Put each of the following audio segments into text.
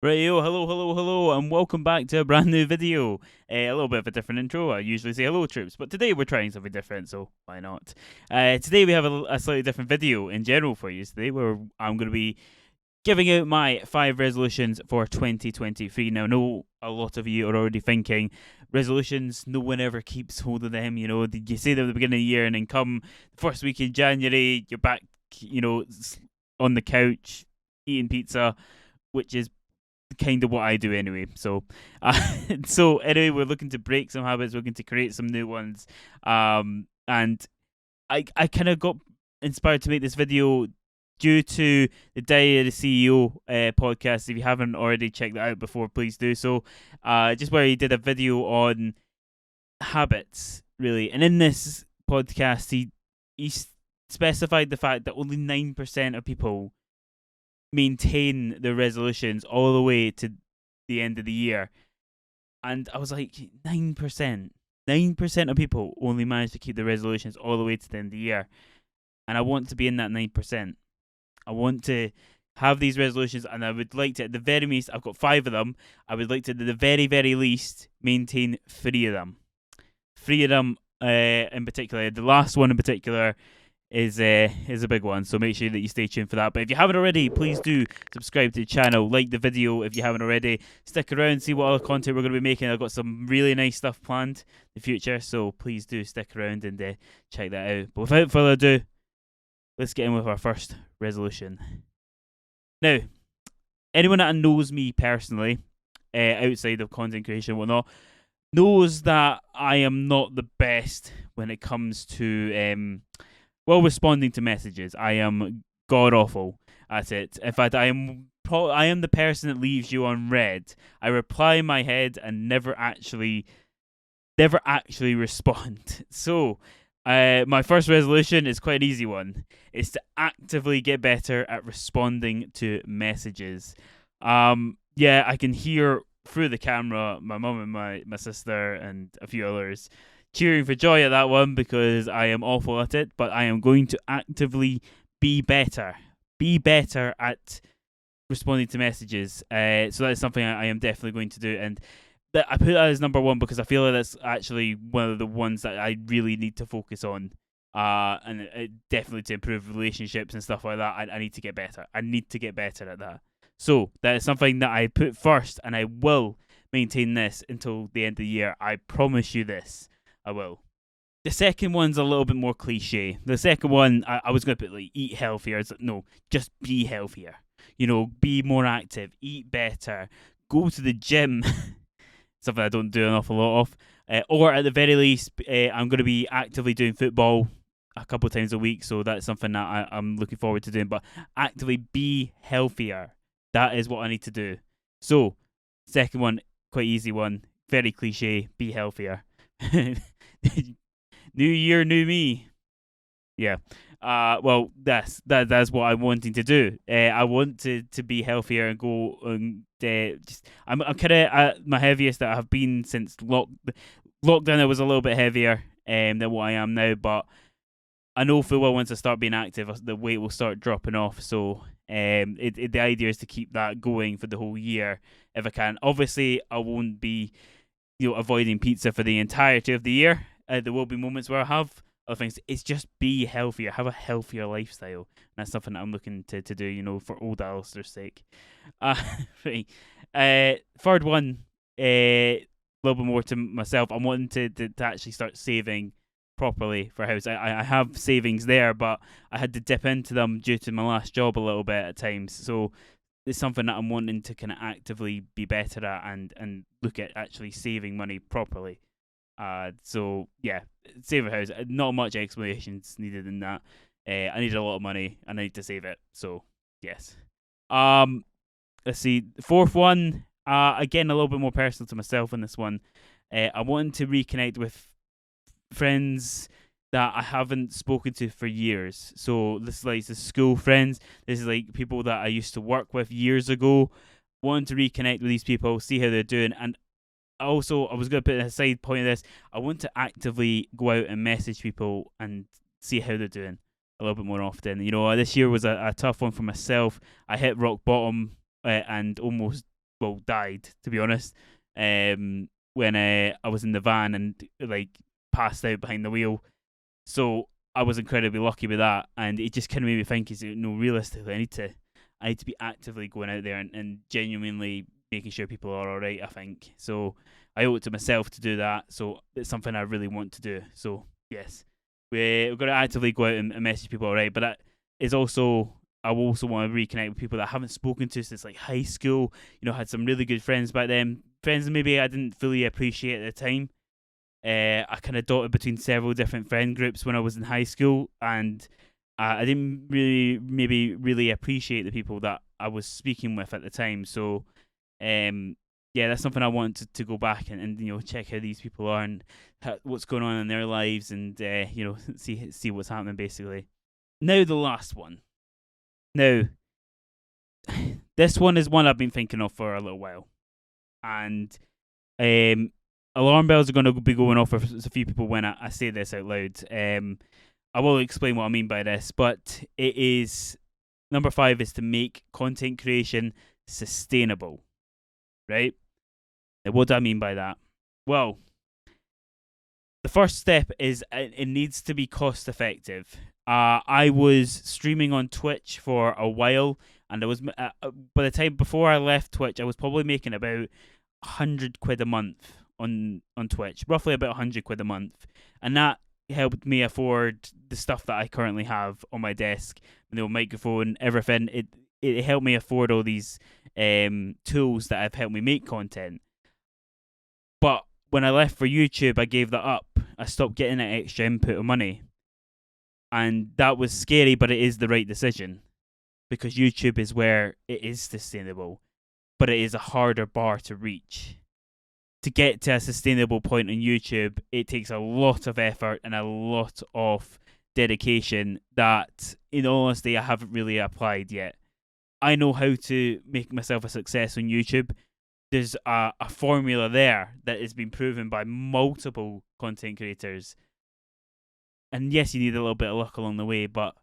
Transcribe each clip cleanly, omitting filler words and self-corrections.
Rightio, hello, and welcome back to a brand new video. A little bit of a different intro. I usually say hello, troops, but today we're trying something different, so why not? Today we have a slightly different video in general for you today, where I'm going to be giving out my 5 resolutions for 2023. Now, I know a lot of you are already thinking, resolutions, no one ever keeps hold of them. You know, you say them at the beginning of the year, and then come the first week in January, you're back, on the couch, eating pizza, which is kind of what I do anyway. So anyway, we're looking to break some habits, we're looking to create some new ones. And I kind of got inspired to make this video due to the Day of the CEO podcast. If you haven't already checked that out before, please do so. Just where he did a video on habits, really. And in this podcast, he specified the fact that only 9% of people maintain their resolutions all the way to the end of the year. And I was like, 9%. 9% of people only manage to keep their resolutions all the way to the end of the year. And I want to be in that 9%. I want to have these resolutions, and I would like to, at the very least, I've got 5 of them. I would like to, at the very, very least, maintain 3 of them. 3 of them in particular. The last one in particular is a big one, so make sure that you stay tuned for that. But if you haven't already, please do subscribe to the channel, like the video if you haven't already, stick around, see what other content we're going to be making. I've got some really nice stuff planned in the future, so please do stick around and check that out. But without further ado, let's get in with our first resolution. Now, anyone that knows me personally, outside of content creation and whatnot, knows that I am not the best when it comes to responding to messages. I am god awful at it. In fact, I am the person that leaves you on red. I reply in my head and never actually respond. So, my first resolution is quite an easy one. It's to actively get better at responding to messages. I can hear through the camera my mum and my sister and a few others cheering for joy at that one because I am awful at it, but I am going to actively be better at responding to messages. So that's something I am definitely going to do, and I put that as number 1 because I feel like that's actually one of the ones that I really need to focus on. And definitely to improve relationships and stuff like that, I need to get better. I need to get better at that. So that is something that I put first, and I will maintain this until the end of the year. I promise you this. I will. The second one's a little bit more cliche. The second one, I was going to put like eat healthier. It's like, no, just be healthier. You know, be more active, eat better, go to the gym. Something I don't do an awful lot of. Or at the very least, I'm going to be actively doing football a couple of times a week. So that's something that I'm looking forward to doing. But actively be healthier. That is what I need to do. So, second one, quite easy one. Very cliche. Be healthier. New year, new me. Yeah. Well, that's what I'm wanting to do. I want to be healthier and go and I'm kind of at my heaviest that I have been since lockdown. I was a little bit heavier than what I am now, but I know full well once I start being active, the weight will start dropping off. So the idea is to keep that going for the whole year if I can. Obviously, I won't be avoiding pizza for the entirety of the year. There will be moments where I have other things. It's just be healthier, have a healthier lifestyle. And that's something that I'm looking to do, for old Alistair's sake. Right. Third one, a little bit more to myself. I'm wanting to actually start saving properly for a house. I have savings there, but I had to dip into them due to my last job a little bit at times. So it's something that I'm wanting to kind of actively be better at and look at actually saving money properly. So yeah, save a house. Not much explanations needed in that. I need a lot of money and I need to save it. So yes. Let's see. Fourth one. Again, a little bit more personal to myself in this one. I want to reconnect with friends that I haven't spoken to for years. So this is like the school friends. This is like people that I used to work with years ago. Want to reconnect with these people, see how they're doing, and also I was going to put a side point of this. I want to actively go out and message people and see how they're doing a little bit more often. This year was a tough one for myself. I hit rock bottom and almost died, to be honest. When I was in the van and like passed out behind the wheel. So I was incredibly lucky with that, and it just kind of made me think: is it, no, realistically, I need to be actively going out there and genuinely making sure people are all right. I think so. I owe it to myself to do that. So it's something I really want to do. So yes, we're going to actively go out and message people all right. But that is also, I also want to reconnect with people that I haven't spoken to since like high school. You know, had some really good friends back then. Friends that maybe I didn't fully appreciate at the time. I kind of dotted between several different friend groups when I was in high school, and I didn't really appreciate the people that I was speaking with at the time. So, yeah, that's something I want to go back and check how these people are and what's going on in their lives, and see what's happening basically. Now the last one. Now, this one is one I've been thinking of for a little while, and um, alarm bells are going to be going off for a few people when I say this out loud. I will explain what I mean by this, but it is number 5 is to make content creation sustainable, right? Now, what do I mean by that? Well, the first step is it needs to be cost effective. I was streaming on Twitch for a while, and I was by the time before I left Twitch, I was probably making about £100 a month on Twitch, roughly about £100 a month, and that helped me afford the stuff that I currently have on my desk, microphone, everything. It helped me afford all these tools that have helped me make content. But when I left for YouTube, I gave that up. I stopped getting that extra input of money, and that was scary, but it is the right decision because YouTube is where it is sustainable, but it is a harder bar to reach. To get to a sustainable point on YouTube, it takes a lot of effort and a lot of dedication that, in all honesty, I haven't really applied yet. I know how to make myself a success on YouTube. There's a formula there that has been proven by multiple content creators. And yes, you need a little bit of luck along the way, but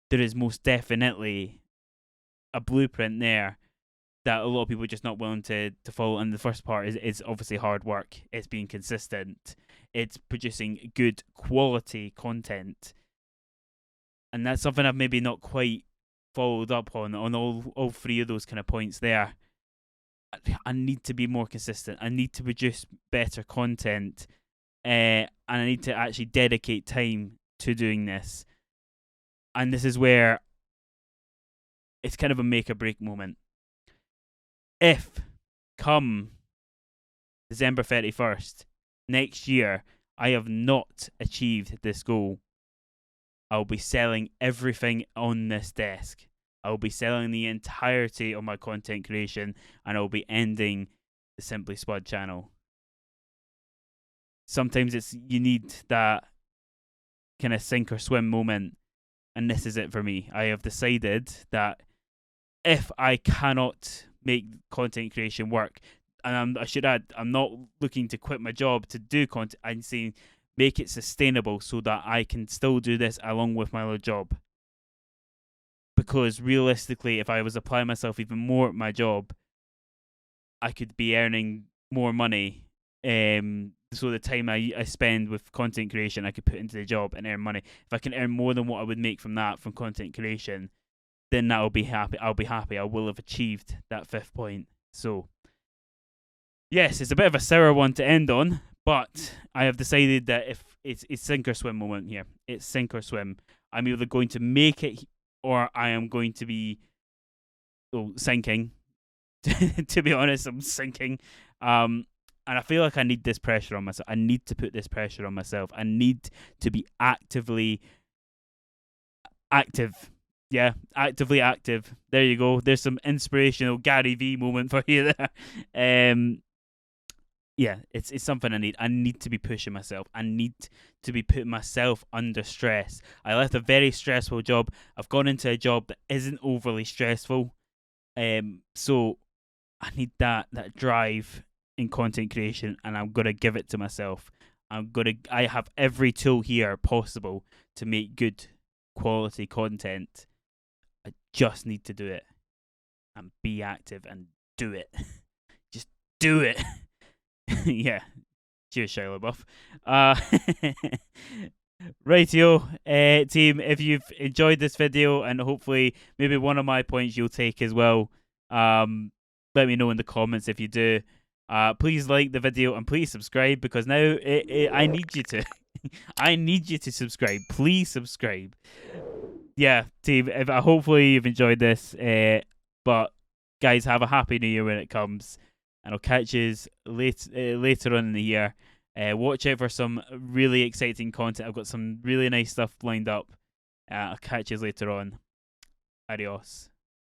there is most definitely a blueprint there that a lot of people are just not willing to follow. And the first part is obviously hard work. It's being consistent. It's producing good quality content. And that's something I've maybe not quite followed up on all 3 of those kind of points there. I need to be more consistent. I need to produce better content. And I need to actually dedicate time to doing this. And this is where it's kind of a make or break moment. If come December 31st next year I have not achieved this goal, I'll be selling everything on this desk. I'll be selling the entirety of my content creation, and I'll be ending the Simply Spud channel. Sometimes you need that kind of sink or swim moment, and this is it for me. I have decided that if I cannot make content creation work, and I should add, I'm not looking to quit my job to do content. I'm saying make it sustainable so that I can still do this along with my other job. Because realistically, if I was applying myself even more at my job, I could be earning more money. So the time I spend with content creation, I could put into the job and earn money. If I can earn more than what I would make from that from content creation, then I'll be happy. I will have achieved that 5th point. So, yes, it's a bit of a sour one to end on, but I have decided that if it's sink or swim moment here. It's sink or swim. I'm either going to make it or I am going to be sinking. To be honest, I'm sinking. And I feel like I need this pressure on myself. I need to put this pressure on myself. I need to be actively active. Yeah, actively active. There you go. There's some inspirational Gary V moment for you there. Yeah, it's something I need. I need to be pushing myself. I need to be putting myself under stress. I left a very stressful job. I've gone into a job that isn't overly stressful. So I need that drive in content creation, and I'm gonna give it to myself. I have every tool here possible to make good quality content. I just need to do it and be active and do it. Do it. Yeah. Cheers, Shia LaBeouf. Uh, Rightio, team, if you've enjoyed this video and hopefully maybe one of my points you'll take as well, let me know in the comments if you do. Please like the video and please subscribe because now I need you to. I need you to subscribe. Please subscribe. Yeah, team, hopefully you've enjoyed this. But guys, have a happy new year when it comes. And I'll catch you later on in the year. Watch out for some really exciting content. I've got some really nice stuff lined up. I'll catch you later on. Adios.